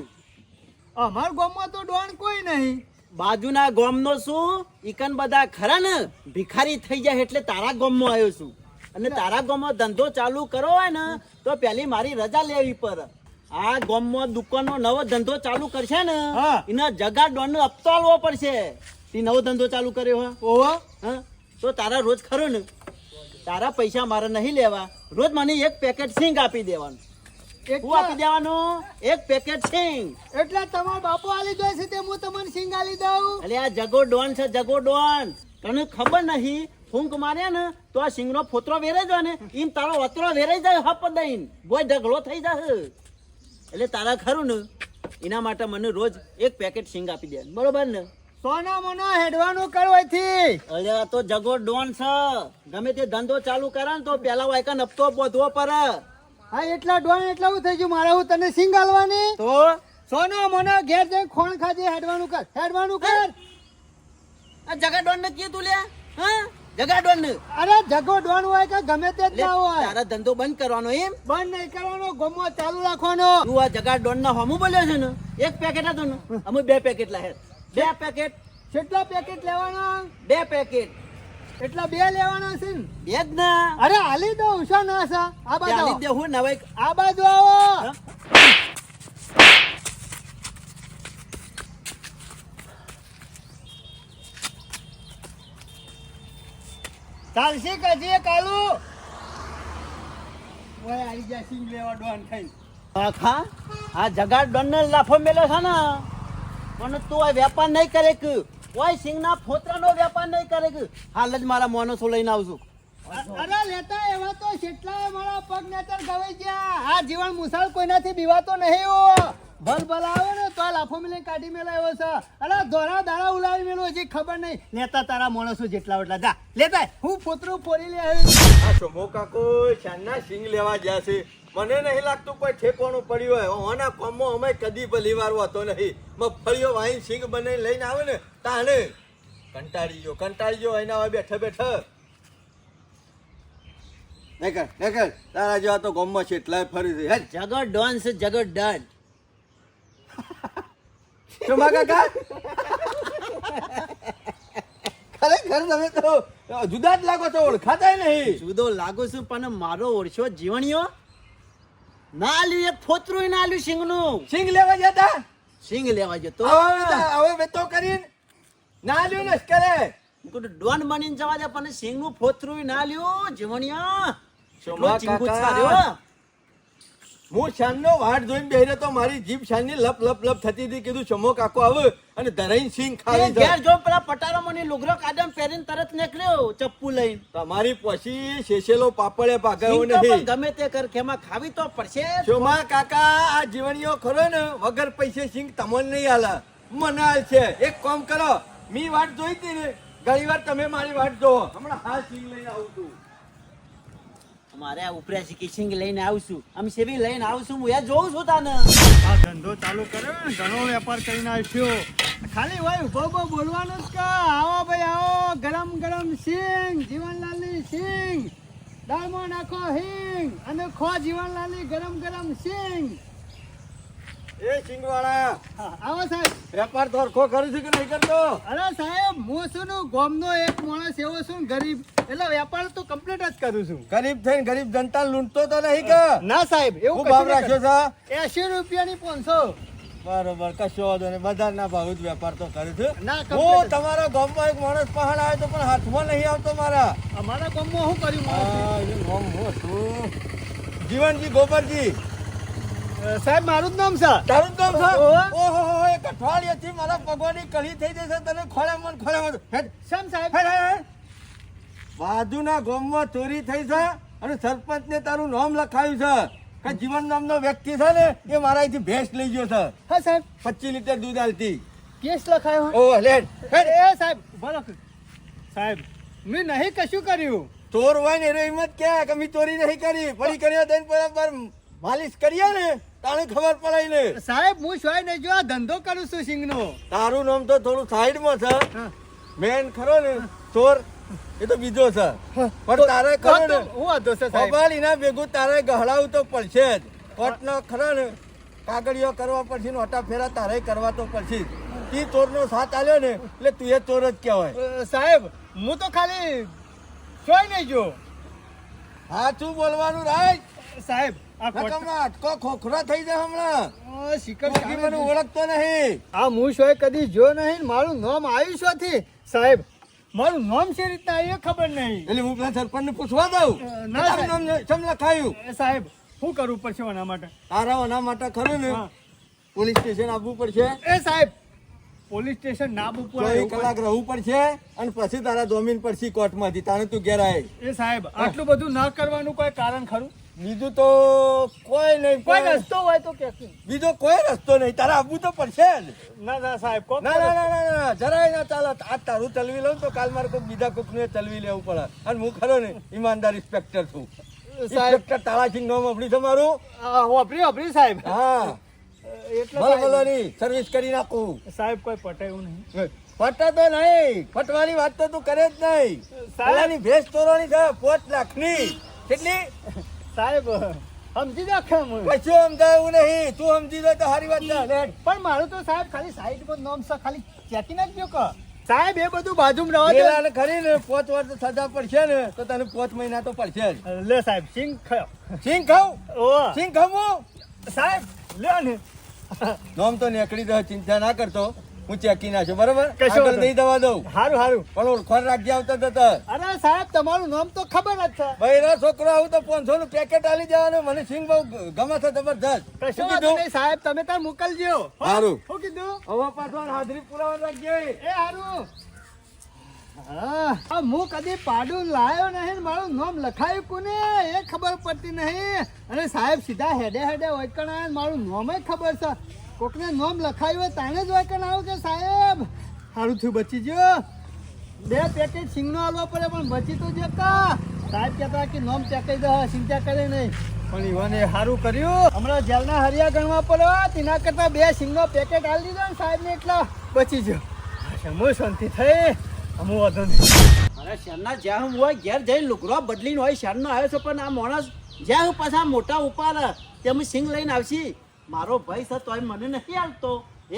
અમાર ગામમાં તો ડોન કોઈ નહીં. બાજુના ગામનો છું. ઈકન બધા ખરા ને ભિખારી થઈ જાય એટલે તારા ગામમાં આવ્યો છું. અને તારા ગામમાં ધંધો ચાલુ કરવો હોય ને તો પેલી મારી રજા લેવી પડે. આ ગામમાં દુકાનનો નવો ધંધો ચાલુ કરશે ને હા. એના જગા ડોન નો હપ્તો આલવો પડશે. તે નવો ધંધો ચાલુ કર્યો હોય ઓહો, હા તો તારા રોજ ખરો ને તારા પૈસા મારે નહીં લેવા. રોજ મને એક પેકેટ સિંગ આપી દેવાનું. હું આપી દેવાનું એક પેકેટ સિંગ. એટલે તમારો બાપુ આલી દો છે તે હું તમને સિંગ આલી દઉં. અલે આ જગો ડોન છે જગો ડોન. તને ખબર નહીં ફૂંક માર્યા ને તો આ સિંગનો ફોતરો વેરાઈ જાય ને એમ તારો વતરો વેરાઈ જાય હપ દઈને બોય ઢગલો થઈ જાય. એટલે તારા ખરું ને એના માટે મને રોજ એક પેકેટ સિંગ આપી દે બરોબર ને? સોના મોનો હેડવાનું કરવાથી. અરે આ તો જગો ડોન છે. ગમે તે ધંધો ચાલુ કરે ને તો પેલા વાયકા નફતો બોધવો પડે. હા એટલા ડોન એટલા હું થઈ ગયું મારે હું તને સિંગ આલવાની. તો સોનો મોનો ઘેર જઈ ખોણ ખાજે હેડવાનું કર હેડવાનું કર. આ જગા ડોન ને કીધું લે હા જગા ડોન ને અરે જગો ડોન હોય કે ગમે તે જ લે, ના હોય, તારા ધંધો બંધ કરવાનો એમ? બંધ નહીં કરવાનો, ગમો ચાલુ રાખવાનો. તું આ જગા ડોન ના હમું બોલ્યો છે ને એક પેકેટ હતો ને અમે 2 પેકેટ લાયા. 2 પેકેટ કેટલા પેકેટ લેવાના? 2 પેકેટ એટલા 2 લેવાના છે ને? બે જ ના અરે હાલી દઉં શા ના છે? આ બાજુ ચાલી આવો. દે હું નવાઈ આ બાજુ આવો. હા? ચાલશે કજીએ કાલુ. ઓય આવી જા સિંગ લેવા ડોન ખાઈ. આખા આ જગા ડોન ને લાફો મેલો છે ને પણ તું આ વેપાર નહીં કરે કે કોઈ સિંગના ફોતરાનો વેપાર નહીં કરે કે હાલ જ મારા મોનસો લઈને આવશું. અરે લેતા એવા તો કેટલા મારા પગ નેતર ગવાઈ ગયા. આ જીવન મુસાળ કોઈનાથી બીવાતો નહીં હો. ભલ ભલ આવે ને તો આ લાફો મિલે કાઢી મેલાયો છે. અરે ધોરા દાડા ઉલાવી મેલો હજી ખબર નહીં લેતા તારા માણસો જેટલા એટલા જા લેતા આય. હું પોતરું ફોડી લે આ શોમો કાકો શાનના સિંગ લેવા ગયા છે. મને નહીં લાગતું કોઈ ઠેકોણું પડ્યું હોય. ઓના કોમમાં અમે કદી ભલી વાર હોતો નહીં. મગફળીઓ વાઈન સિંગ બનાવીને લઈને આવે ને તાણે કંટાળી ગયો એના હવે બેઠા નકર તારા જેવા તો ગામમાં છે એટલાય ફરી છે. હેડ જગત ડોન છે જગત ડન. શોમા કાકા ખરેખર તમે તો જુદા જ લાગો છો, ઓળખાતાય નહીં. જુદો લાગુ છું પણ મારો ઓળશો જીવણીઓ ના આલ્યું, એક ફોતરું ના આલ્યું સિંગનું. સિંગ લેવા જતા સિંગ લેવા જતો હવે વેતો કરીને ના લ્યો લશ્કરે. ડોન બનીને જવા દે પણ સિંગનું ફોતરું ના લ્યું જીવણીઓ. શોમા કાકા હું શાનનો વાટ જોઈને બેહી રહ્યો તો મારી જીભ શાનની લપ લપ લપ થતી હતી. કીધું શોમો કાકો આવે અને ધરાઈને સિંગ ખાવી છે. ઘેર જો પેલા પટારો મને લુગરો કાદમ પહેરીને તરત નીકળ્યો ચપ્પુ લઈને. તમારી પછી શેષેલો પાપડે પાકાયો સિંગ તો પણ નહીં. ગમે તે કર ખેમાં ખાવી તો પડશે. શોમા કાકા આ જીવણીઓ ખરો ને વગર પૈસે સિંગ તમને નહીં હાલે, મને હાલ છે. એક કામ કરો, મી વાટ જોઈ હતી ને ઘણી વાર તમે મારી વાટ જોવો. હમણાં હા સિંગ લઈને આવું છું. અમારે આ ઉપરા શીખી સિંગ લઈને આવશું, આમ સેવી લઈને આવશું. હું એ જોઉં છું તાને. આ ધંધો ચાલુ કર્યો ને ઘણો વેપાર કરીને આવ્યો. ખાલી હોય ઉભો ઉભો બોલવાનું જ કે આવો ભાઈ આવો, ગરમ ગરમ સિંગ જીવનલાલની સિંગ, દાળમાં નાખો હિંગ અને ખો જીવનલાલની ગરમ ગરમ સિંગ. એ સિંગ વાળા આવો સાહેબ. વેપાર તો હરખો કરું છું કે નહીં કરતો? અરે સાહેબ હું શું નું ગામનો એક માણસ એવો છું ને ગરીબ, એટલે વેપાર તો કમ્પ્લીટ જ કરું છું. ગરીબ થઈને ગરીબ જનતા લૂંટતો તો નહીં કે? ના સાહેબ એવું શું ભાવ રાખ્યો છે? 80 રૂપિયાની 500. બરોબર, કશો વાંધો નહીં. બજારના ભાવ જ વેપાર તો કરું છું. ના, હું complete. તમારા ગામમાં એક માણસ પહાડ આવ્યો તો પણ હાથમાં નહીં આવતો મારા. અમારા ગામમાં શું કર્યું માણસે? આ એ ગામ હું છું. જીવનજી ગોબરજી. સાહેબ મારું જ નામ છે. તારું જ નામ છે? ઓહો. ઓહો, એક અઠવાડિયાથી મારા પગવાની કળી થઈ જશે. તને ખોળામાં હેડ શેમ સાહેબ? હેડ, હેડ. બાજુના ગામમાં ચોરી થઈ છે અને સરપંચને તારું નામ લખાયું છે કે જીવન નામનો વ્યક્તિ છે ને એ મારા અહીંથી ભેંસ લઈ ગયો છે. હા સાહેબ 25 લીટર દૂધ આલતી. કેસ લખાયો હોય? ઓ લેડ હેડ. એ સાહેબ ઉભા રાખો. સાહેબ મેં નહીં કશું કર્યું. ચોર હોય ને એનો હિંમત ક્યાં કે મેં ચોરી નહીં કરી. ફરી કર્યો દઈને બરાબર માલિશ કરીએ ને તાણે ખબર પડાય ને. સાહેબ હું શોય નહીં જો આ ધંધો કરું છું સિંગનો. તારું નામ તો થોડું સાઈડમાં છે. હા. મેન ખરો ને ચોર એ તો બીજો છે. પણ તારે ખરો ને હું હતો છે સાહેબ. મોબાઈલ એના ભેગું તારે ગહડાવું તો પડશે જ. કોર્ટનો ખરો ને કાગળિયો કરવા પડશે ને ઓટા ફેરા તારે કરવા તો પડશે જ. ઈ ચોરનો સાથ આલ્યો ને એટલે તું એ ચોર જ કહેવાય. સાહેબ હું તો ખાલી શોય નહીં જો. સાચું બોલવાનું રાય. સાહેબ આ નકમના અટકો ખોખરા થઈ જાય હમણાં. શિકર બાકી મને ઓળખતો નહીં. આ હું શોય કદી જો નહીં ને મારું નામ આવ્યું શોથી. સાહેબ મારું નામ છે રીતના એ ખબર નહીં. એટલે હું પેલા સરપંચને પૂછવા દઉં. ના, તારું નામ ચમ લખાયું? સાહેબ શું કરવું પડશે આના માટે? તારા આના માટે ખરું ને હા. પોલીસ સ્ટેશન આવવું પડશે. એ સાહેબ પોલીસ સ્ટેશન ના બપોર 24 કલાક રહેવું પડશે અને પછી તારા જમીન પડશે કોર્ટમાંથી. તારે તું ઘેર આય. એ સાહેબ આટલું બધું ના કરવાનું કોઈ કારણ ખરું? બીજું તો કોઈ નહીં. કોઈ રસ્તો હોય તો કે. બીજો કોઈ રસ્તો નહીં. તારે આવવું તો પડશે જ. ના ના સાહેબ કોક ના ના ના ના ના જરાય ના ચાલે. આજ તારું ચલવી લઉં તો કાલ મારે કોઈ બીજા કોકને ચલવી લેવું પડે. અને હું ખરો ને ઈમાનદાર ઇન્સ્પેક્ટર છું. સાહેબ ઇન્સ્પેક્ટર તારાસિંહ નામ આપણી તમારું. વાપરી સાહેબ. હા એટલે ભલે ભલે સાહેબ- નહીં સર્વિસ કરી નાખું. સાહેબ કોઈ પટાયું નહીં. ફટા તો નહીં. ફટવાની વાત તો તું કરે જ નહીં. પેલાની ભેંસ ચોરવાની છે 5 લાખની. કેટલી? સાહેબ સમજી રાખે હું. કશું સમજાયું નહીં. તું સમજી જાય તો સારી વાત છે. લે. પણ મારું તો સાહેબ ખાલી સાઈડમાં નામ છે, ખાલી ચેકી નાખજો કે સાહેબ એ બધું બાજુમાં રહેવા દે. પેલાને ખરી ને 5 વર્ષ સજા પડશે ને તો તને 5 મહિના તો પડશે જ. લે સાહેબ સિંગ ખાયો. સિંગ ખાવ? ઓ સિંગ ખાવું? સાહેબ લે ને. નામ તો નીકળી જાય. ચિંતા ના કરતો. હું ચેકી નાખ્યો બરાબર. કશો આગળ વાંધો નહીં દવા દઉં હારું હારું. પણ ઓળખોણ રાખજે આવતા જતા. અરે સાહેબ તમારું નામ તો ખબર જ છે. બૈરા છોકરો આવું તો 500 નું પેકેટ આલી જવાનું. મને સિંગ બહુ ગમે છે જબરજસ્ત. કશો શું વાંધો કીધું? નહીં સાહેબ તમે તાર મોકલજો. હારું. શું કીધું? હવે પાછો હાજરી પુરાવા રાખજે. એ હારું. હા હું કદી પાડું લાયો નહીં ને મારું નામ લખાયું કોને એ ખબર પડતી નહીં. અને સાહેબ સીધા હેડે હેડે ઓયકણ આવ્યા ને મારું નામ ખબર છે. કોકને નામ લખાયું હોય તાણે જ ઓયકણ આવ્યું કે સાહેબ સારું થયું બચી ગયો. 2 પેકેટ સિંગનો આલવા પડે પણ બચી તો જતા. સાહેબ કહેતા કે નોમ ચેકાઈ દે, ચિંતા કરે નહીં. પણ ઈવને સારું કર્યું. હમણાં જેલના હરિયા ગણવા પડે તેના કરતા 2 સિંગનો પેકેટ આલી દીધો ને સાહેબને એટલા બચી ગયો. સમૂહ શાંતિ થઈ. અમુ વધુ નહીં. અરે શહેરના જ્યાં હું હોય ઘેર જઈને લુગડો બદલીને હોય શહેરનો આવ્યો છે પણ આ માણસ જ્યાં હું પાછા મોટા ઉપાડ તેમ સિંગ લઈને આવશી. મારો ભાઈ છે તોય મને નથી આવતો.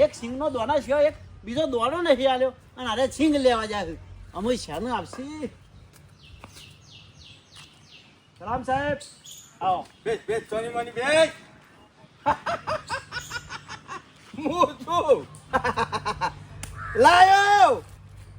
એક સિંગનો દોણા સિવાય એક બીજો દોણો નથી આવ્યો અને અરે સિંગ લેવા જાય અમુ શહેરનું આવશી. સલામ સાહેબ આવો. બેસ બેસ સોની મોની બેસ. હું છું લાયો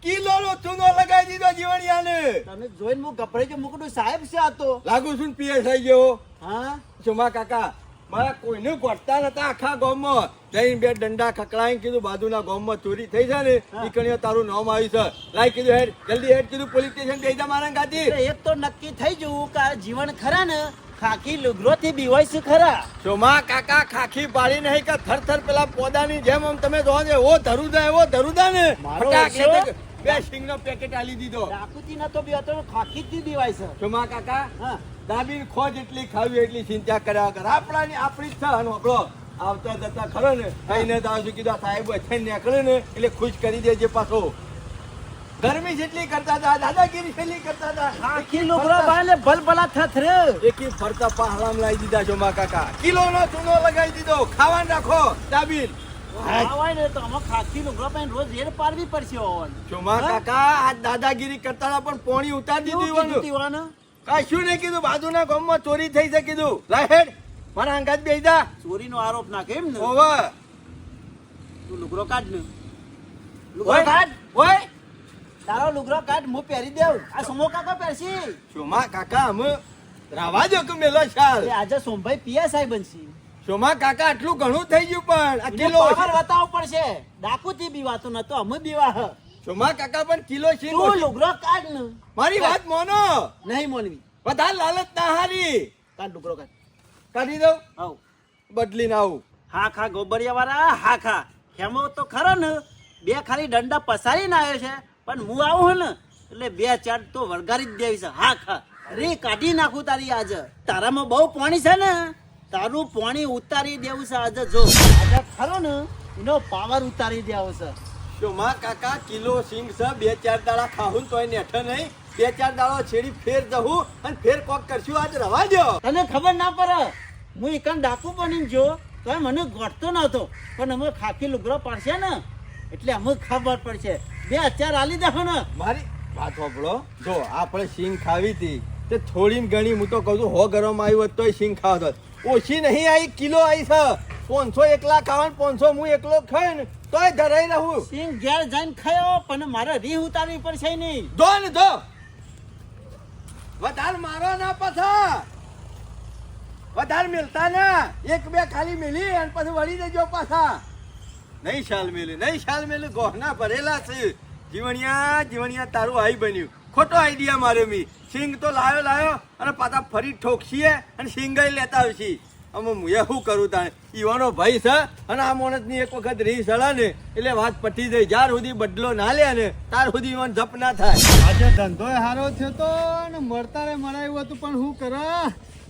કિલોનો ચૂનો લગાવી દીધો જીવણિયાને. તને જોઈને હું ગભરાઈ ગયો. મુકડું સાહેબ છે આ તો. લાગુ છું પીએસ થઈ ગયો. હા ચોમા કાકા મારા કોઈને ગોઠતા નતા આખા ગામમાં. જઈને 2 દંડા ખકડાઈને કીધું બાજુના ગામમાં ચોરી થઈ છે ને ઈ કણીઓ તારું નામ આવ્યું છે. લાઈ કીધું હેડ જલ્દી હેડ કીધું પોલીસ સ્ટેશન જઈ જા મારા ગાતી. એટલે એક તો નક્કી થઈ જવું કે આ જીવન ખરા ને ખાકી લુગરોથી બીવાય છે ખરા. ચોમા કાકા ખાખી પાડી નહીં કે થર પેલા પોદાની જેમ આમ તમે જો ને એવો ધરુદા ને મારો ફટાક એટલો? એટલે 2 સિંગનો પેકેટ આલી દીધો. ડાકુતી ના તો બી હતો ખાકી જ બીવાય છે. ચોમા કાકા હા દાબીને ખોજ એટલી ખાવી એટલી ચિંતા કર્યા કર. આપણી જ છે અને આપણો આવતા જતા ખરો ને કઈને તો આવશું કીધું આ સાહેબ છે નીકળે ને એટલે ખુશ કરી દેજે પાછો. ગરમી જેટલી કરતા હતા દાદાગીરી છેલ્લી કરતા હતા. આખી લુગરો બાલે ભલભલા થથરે. એકી ફરતા પહાડામાં લાવી દીધા ચોમા કાકા. કિલોનો ચૂનો લગાવી દીધો. ખાવાનું રાખો દાબીન. આવાય ને તો આમાં ખાકી લુગરો પાઈને રોજ રેડ પાડવી પડશે ઓન. ચોમા કાકા આ દાદાગીરી કરતા હતા પણ પોણી ઉતારી કેવું દીધું કીધું ઈવાનું. તીવાનું? કશું નહીં કીધું બાજુના ગામમાં ચોરી થઈ છે કીધું. લાય હેડ મારા અંગાત બેસી જા. ચોરીનો આરોપ નાખે એમ ને. ઓવે તું લુગરો કાઢ ને. લુગરો ઓય કાઢ. ઓય તારો લુગરો કાઢ હું પહેરી દેવ. આ સમો કાકા પહેરશી. ચોમા કાકા અમે રાવા જો કે મેલો શાલ. એ આજે સોમભાઈ પીએસઆઈ બનશી. ચોમા કાકા આટલું ઘણું થઈ ગયું પણ આ એને કિલો પાવર બતાવવો પડશે. ડાકુથી બીવાતો નતો અમે બીવા હ. ચોમા કાકા પણ કિલો છે. તું લુગરો કાઢ ને. મારી વાત મોનો. નહીં મોનવી. વધારે લાલચ ના હારી. કાઢ લુગરો કાઢ. કાઢી દઉં આવ. બદલીને આવું. હા ખા ગોબરિયા વાળા હા ખા. હેમો તો ખરો ને 2 ખાલી દંડા પસારીને આવ્યો છે પણ હું આવું ને એટલે 2-4 તો વળગારી જ દેવી છે. હા ખા રે કાઢી નાખું તારી આજે. તારામાં બહુ પાણી છે ને તારું પાણી ઉતારી દેવું છે આજે. જો આજે ખરો ને એનો પાવર ઉતારી દેવો છે. ચોમા કાકા કિલો સિંગ છે 2-4 દાડા ખાવું તોય નેઠે નહીં. 2-4 દાડો છેડી ફેર જવું અને ફેર કોક કરશું આજ રવા દો. તને ખબર ના પડે. હું એકન ડાકુ બનીને જો તો મને ગોઠતો નતો પણ અમે ખાખી લુગરો પાડશે ને એટલે અમે ખબર પડશે. 2 આલી દેખો ને. મારી વાત સાંભળો. જો આપણે સિંગ ખાવી હતી તે થોડી ઘણી હું તો કહું છું 100 ગરમ આવ્યું હોત તોય સિંગ ખાવત હોત. ઓછી નહીં આવી કિલો આવી છે. 500 એકલા ખાવાનું 500 હું એકલો ખાય ને તોય ધરાઈ રહું. સિંગ ઘેર જઈને ખાયો પણ મારે રી ઉતારવી પડશે નહીં. ધો ને ધો વધારે મારો ના પાછા. વધારે મિલતા ના 1-2 ખાલી મિલી અને પછી વળી દેજો પાછા. નહીં શાલ મેલી ગોહના ભરેલા છે. જીવણિયા તારું આઈ બન્યું. ખોટો આઈડિયા માર્યો મી. સિંગ તો લાયો અને પાછા ફરી ઠોકશીએ અને સિંગાઈ લેતા આવશી. અમે હું શું કરું તાણે. ઈવાનો ભાઈ છે અને આ માણસની એક વખત રી સળે ને એટલે વાત પટી જાય. જ્યાર સુધી બદલો ના લે ને તાર સુધી ઈવન જપ ના થાય. આજે ધંધો સારો થયો તો ને મળતા રે મળાયું હતું પણ શું કરે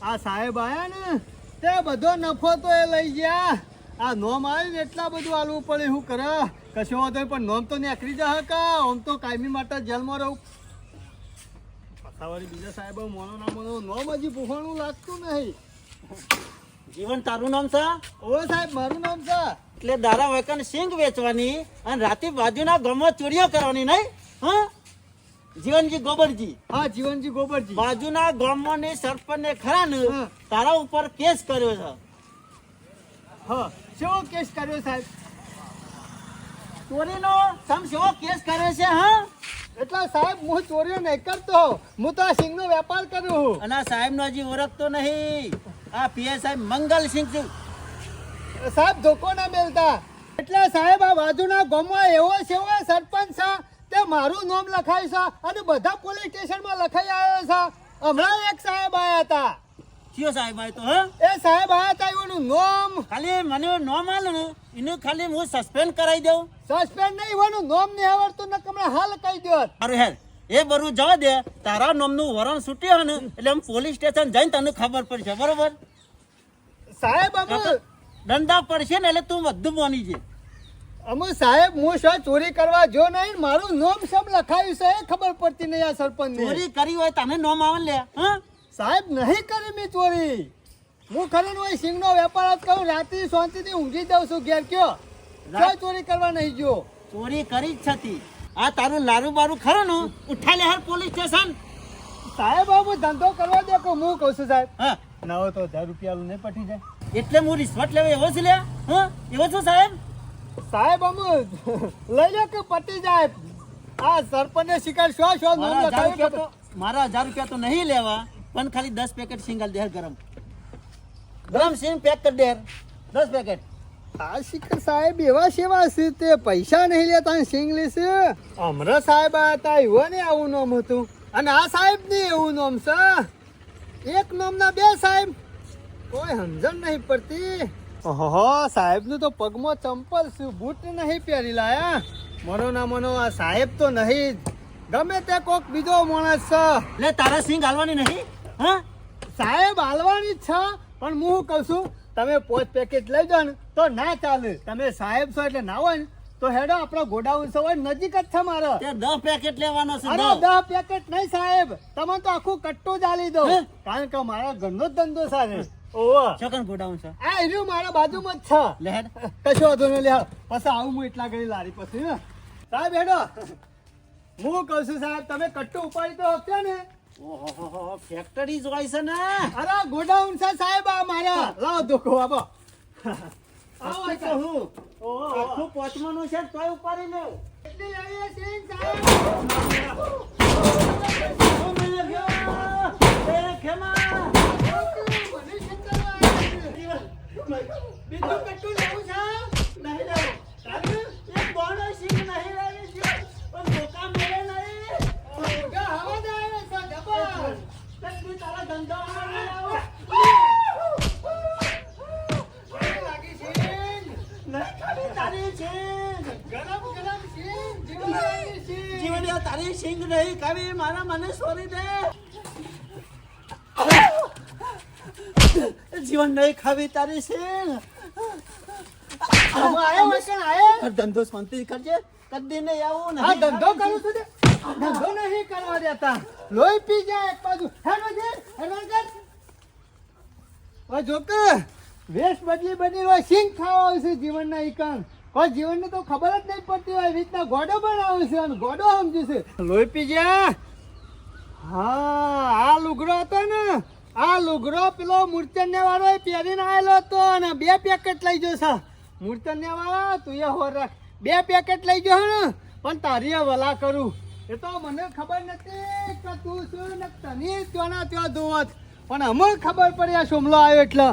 આ સાહેબ આયા ને તે બધો નફો તો એ લઈ ગયા. આ નોમ આવ્યું ને એટલા બધું આલવું પડે. શું કરે કશો વાંધો નહીં પણ નોમ તો નીકળી જાય કા. આમ તો કાયમી માટે જેલમાં રહું. પાછાવાળી બીજા સાહેબ મોનો ના મોનો નોમ હજી પૂછવાનું લાગતું નહીં. જીવન તારું નામ છે? ઓ સાહેબ મારું નામ છે. એટલે દારા વેકન સિંગ વેચવાની અને રાતે બાજુના ગામમાં ચોરીઓ કરવાની નહીં. હા જીવનજી ગોબરજી. હા જીવનજી ગોબરજી. બાજુના ગામમાં ને સરપંચને ખરા ને હા. તારા ઉપર કેસ કર્યો છે. હા શેવો કેસ કર્યો સાહેબ? ચોરીનો શેવો કેસ કર્યો છે? હા એટલે સાહેબ હું ચોરીઓ નહીં કરતો. હું તો આ સિંગનો વેપાર કરું. અને આ સાહેબનો હજી ઓળખતો નહીં. આ પીએસઆઈ મંગલસિંહ છે. સાહેબ ધોકો ના મેલતા. એટલે સાહેબ આ બાજુના ગામમાં એવો સેવો સરપંચ છે તે મારું નામ લખાય છે અને બધા પોલીસ સ્ટેશનમાં લખાઈ આવ્યો છે. હમણાં એક સાહેબ આયા હતા. થયો સાહેબ આ તો હા એ સાહેબ આ તાઈઓનું નોમ ખાલી મને નોમ આલે ને એનું ખાલી હું સસ્પેન્ડ કરાવી દઉં સસ્પેન્ડ નહીં વાનું નોમ નહીં આવડતું ને કમણે હાલ કહી દો. અરે હેર એ બરું જવા દે તારા નામનું વરણ છૂટ્યો ને એટલે આમ પોલીસ સ્ટેશન જઈને તને ખબર પડશે બરોબર સાહેબ અમે દંડા પડશે ને એટલે તું બધું માની છે સાહેબ હું શું ચોરી કરવા જો નહીં મારું નોમ સબ લખાયું છે એ ખબર પડતી નહીં આ સરપંચ ચોરી કરી હોય તને નોમ આવે લે હા સાહેબ નહીં કરી મેં ચોરી હું ખરી હોય સિંગનો વેપાર જ કરું રાતે શાંતિથી ઊંઘી જાઉં છું ઘેર કયો કોઈ ચોરી કરવા નહીં ગયો ચોરી કરી જ છતી આ તારું લારું બારું ખરું ને ઉઠા લે હાર પોલીસ સ્ટેશન સાહેબ હું ધંધો કરવા દે કે હું કહું છું સાહેબ હા ના હોય તો 1000 રૂપિયા નહીં પટી જાય એટલે હું રિશ્વત લેવા એવો છે લે હા એવો છો સાહેબ સાહેબ લઈ લો કે પટી જાય આ સરપંચને શિકાર શો શો નોમ લખાવ્યું મારા 1000 રૂપિયા તો નહીં લેવા પણ ખાલી 10 પેકેટ સિંગલ દે ગરમ ગરમ સિંગ પેક કરી દે 10 પેકેટ આ શિખર સાહેબ એવા સેવા છે તે પૈસા નહીં લેતા સિંગ લેશે અમરા સાહેબ હતા એવો ને આવું નામ હતું અને આ સાહેબ ને એવું નામ છે એક નામના બે સાહેબ કોઈ સમજણ નહીં પડતી ઓહો સાહેબ નું તો પગમાં ચંપલ છે બૂટ નહીં પહેરી લાયા મનો ના મનો આ સાહેબ તો નહીં ગમે તે કોક બીજો માણસ છે લે તારા સિંગ હાલવાની નહીં હા સાહેબ હાલવાની જ છે પણ હું કહું છું તમે 5 પેકેટ લઈ જાઓ ને તો ના ચાલે તમે સાહેબ છો એટલે ના હોય ને તો હેડો આપણો ગોડાઉન છે હોય નજીક જ છે મારો તે 10 પેકેટ લેવાનો છે અરે 10 પેકેટ નહીં સાહેબ તમે તો આખું કટ્ટું જ આલી દો કારણ કે મારા ઘરનો જ ધંધો છે ઓહો ચોકન ગોડાઉન છે આ એનું મારા બાજુમાં જ છે લે હેડ કશો વાંધો નહીં લે પછી આવું હું એટલા ઘડી લારી પછી ને સાહેબ હેડો હું કહું છું સાહેબ તમે કટ્ટું ઉપાડી તો હશે ને ઓહો ફેક્ટરી જોઈ છે ને અરે ગોડાઉન છે સાહેબ આ મારા લાવો ધોકો આવો આવો કહું આખું પોચમાનું છે તોય ઉપાડી લેવ એટલી આવીએ સિંહ સાહેબ બીજું કટ્ટું લેવું છે નહીં લેવો એક બોનો સિંગ નહીં લેવી છે પણ ધોકા મેળે નહીં હવા દે છે જબર તું તારા ધંધા આવો લાગી સિંહ નહીં ખાલી તારી સિંગ ગરમ ગરમ સિંહ જીવન સિંહ જીવન તારી સિંગ નહીં ખાવી મારા મને સોરી દે જીવન નહીં ખાવી તારી સિંગ આયો વસણ આયો ધંધો શાંતિ કરજે કદી નહીં આવું આ ધંધો કરું છું તે ધંધો નહીં કરવા દેતા લોહી પી જાય એક બાજુ હેડો જે હેડો કર ઓ જોકે વેશ બદલી બદલી હોય સિંગ ખાવા આવશે જીવનના ઈકણ કોઈ જીવનને તો ખબર જ નહીં પડતી હોય એવી રીતના ગોડો બનાવે છે અને ગોડો સમજે છે લોહી પી ગયા હા આ લુગડો હતો ને આ લુગડો પેલો મૂર્તન્ય વાળો પહેરીને આવેલો હતો અને 2 પેકેટ લઈ જશે મૂર્તન્ય વાળા તું એ હોર રાખ 2 પેકેટ લઈ ગયો ને પણ તારી એ વલા કરું એ તો મને ખબર નથી કે તું શું ને તને ત્યાંના ત્યાં ધોવત પણ અમે ખબર પડી આ સોમલો આવ્યો એટલે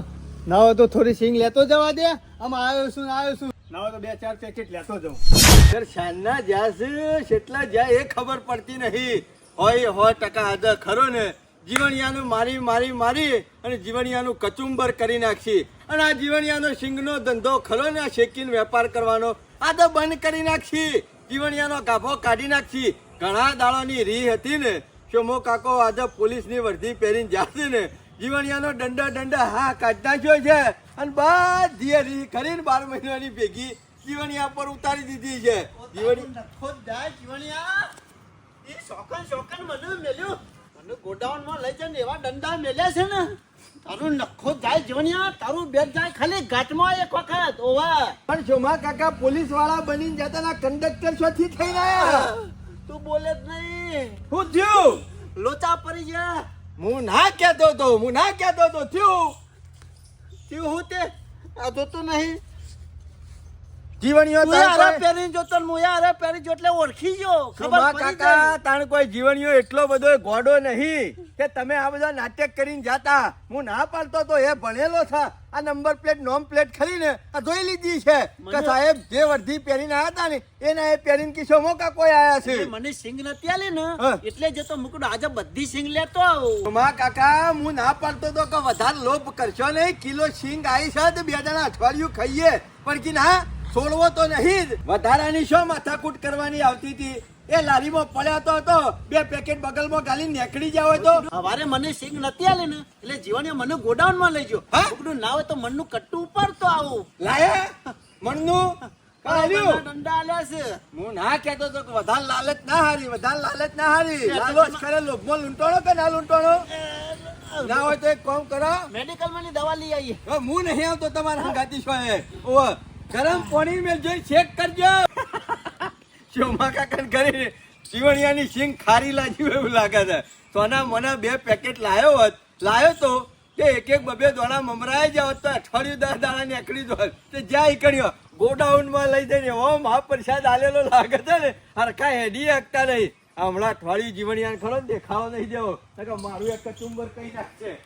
ના હોય તો થોડી સિંગ લેતો જવા દે આમ આવ્યો છું ના હોય તો 2-4 પેકેટ લેતો જાઉં શાનના જ્યાં છે કેટલા જ્યાં એ ખબર પડતી નહીં હોય 100% હાજર ખરો ને જીવણિયાનું મારી મારી મારી અને જીવણિયાનું કચુંબર કરી નાખી અને આ જીવણિયાનો સિંગનો ધંધો ખરો ને આ શેકીને વેપાર કરવાનો આ તો બંધ કરી નાખી જીવણિયાનો ગાભો કાઢી નાખી ઘણા દાડોની રી હતી ને શોમો કાકો આજે પોલીસની વર્દી પહેરીને જાશે ને જીવણિયાનો દંડા હા કાઢી નાખ્યો છે અને બધી રી કરીને 12 મહિનાની ભેગી જીવણિયા પર ઉતારી દીધી છે જીવણિયા એ શોકન મને મેલ્યું મને ગોડાઉનમાં લઈ જઈને એવા દંડા મેલ્યા છે ને તારું નખો જાય જીવણિયા તારું બેટ જાય ખાલી ઘાટમાં એક વખત ઓવા પણ શોમા કાકા પોલીસ વાળા બનીને જતા ના કંડક્ટર શોથી થઈ રહ્યા તું બોલે જ નહીં શું થયું લોચા પડી ગયા હું ના કહેતો તો થયું તું હું તે આ જોતો નહીં જીવણીઓ તું હારે પહેરીને જોતો ને હું હારે પહેરી જો એટલે ઓળખી ગયો ખબર ખબર પડી કાકા જાય. તાણ કોઈ જીવણીઓ એટલો બધો ગોડો નહીં કે તમે આ બધા નાટક કરીને જાતા. હું ના પાડતો તો એ ભણેલો છે. આ નંબર પ્લેટ નોમ પ્લેટ ખરી ને આ જોઈ લીધી છે કે સાહેબ જે વર્ધી પહેરીને આયા હતા ને એના એ પહેરીને કિશો મોકા કોઈ આયા છે. એટલે મને સિંગ નથી આલી ને હા. એટલે જતો મુકુડ આજે બધી સિંગ લેતો આવું. માં કાકા હું ના પાડતો તો કે વધારે લોભ કરશો નહીં. કિલો સિંગ આવી છે તો 2 જણા અઠવાડિયું ખાઈએ પણ કે ના છોડવો તો નહીં જ. વધારાની શો માથાકૂટ કરવાની આવતી હતી. એ લારીમાં પડ્યા તો હતો 2 પેકેટ બગલમાં ગાલી નીકળી જાવ તો સવારે મને સિંગ નથી આલી ને એટલે જીવને મને ગોડાઉન માં લઈ ગયો. હા? મુકુડ ના હોય તો મનનું કટ્ટું ઉપાડતો આવું. લાયા મણનું કાલ્યું દંડા આલ્યા છે. હું ના કહેતો તો કે વધારે લાલચ ના હારી, વધારે લાલચ ના હારી. લાલચ કરે લોભમાં લૂંટોણો કે ના લૂંટોણો? ના હોય તો એક કામ કરો. મેડિકલ માં ની દવા લઈ આવીએ. હવે હું નહીં આવતો તમારા હંગાતી છો એ. ઓવે ગરમ પાણી મેં જોઈ ચેક કરજો. શોમા કાકા ઘરે જીવણિયાની સિંગ ખારી લાગી એવું લાગે છે. સોના મને 2 પેકેટ લાયો તો કે એક 2 દોણા મમરાઈ જાવ તો અઠવાડિયું 10 દાણા નીકળી જાય તે જ્યાં ઈકણ્યો ગોડાઉનમાં લઈ જઈને એવો મહાપ્રસાદ આલેલો લાગે છે ને હરખા હેડી શકતા નહીં. હમણાં અઠવાડિયું જીવણિયાને ખરો દેખાવો નહીં દેવો મારું એક કચુંબર કઈ નાખશે.